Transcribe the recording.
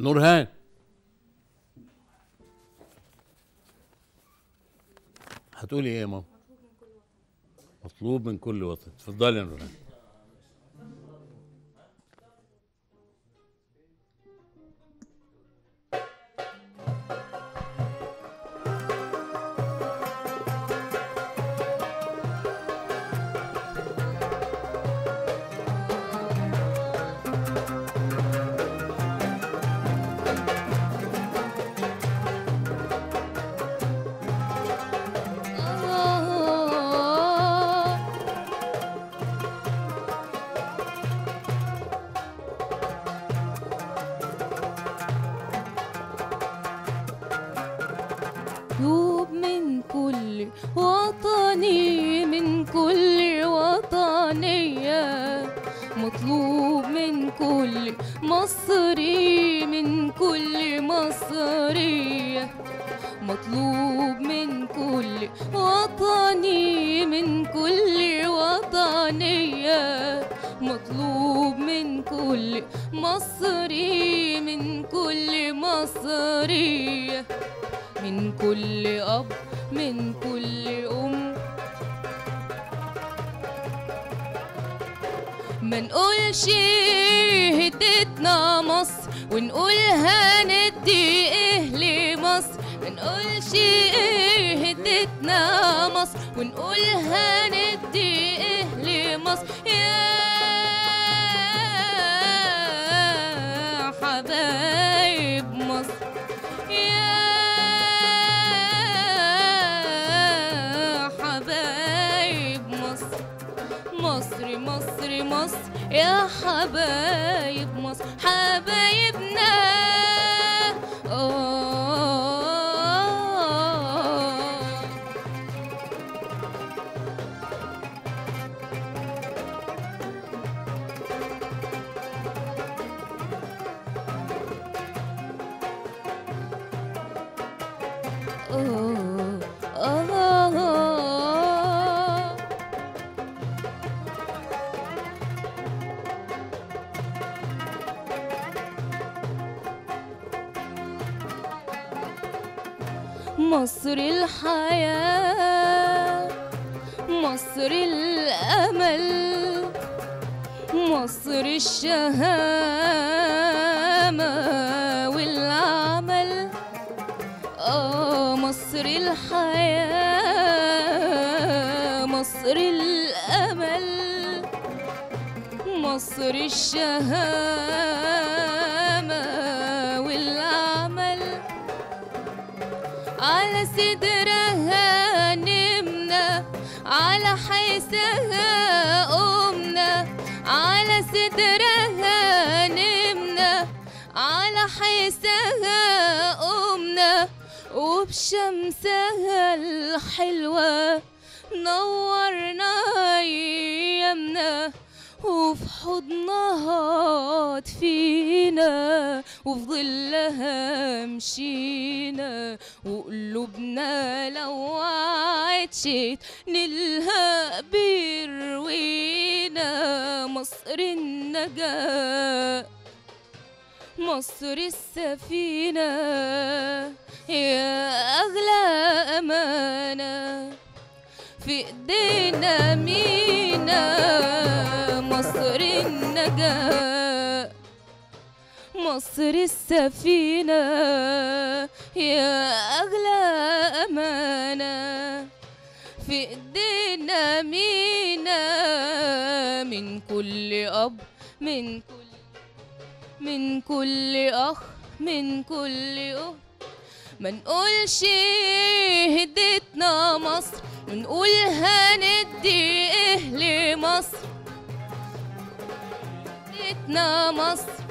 نورهان، هتقولي ايه يا ماما؟ مطلوب من كل وطن. اتفضلي يا نورهان. مطلوب من كل وطني، من كل وطنية، مطلوب من كل مصري، من كل مصرية، مطلوب من كل وطني، من كل وطنية، مطلوب من كل مصري، من كل مصرية، من كل أب، من كل أم. ما نقولش هدتنا مصر ونقول هندي إيه لمصر، ما نقولش هدتنا مصر ونقول هندي إيه لمصر. يا حبايب مصر، يا مصر مصر مصر، يا حبايب مصر حبايبنا. مصر الحياة، مصر الأمل، مصر الشهامة والعمل. مصر الحياة، مصر الأمل، مصر الشهامة والعمل. على صدرها نمنا، على حيثها قمنا، على صدرها نمنا، على حيثها قمنا، وبشمسها الحلوة نورنا أيامنا، وفي حضنها دفينا، وفي ظلها مشينا، وقلوبنا لو عطشت نيلها بيروينا. مصر النجاة، مصر السفينة، يا أغلى أمانة في إيدينا مينا. مصر النجاة، مصر السفينة، يا أغلى أمانة في إيدينا مينا. من كل أب، من كل أخ، من كل أخت. ما نقولش هدتنا مصر ونقول هندي إيه لمصر. هدتنا مصر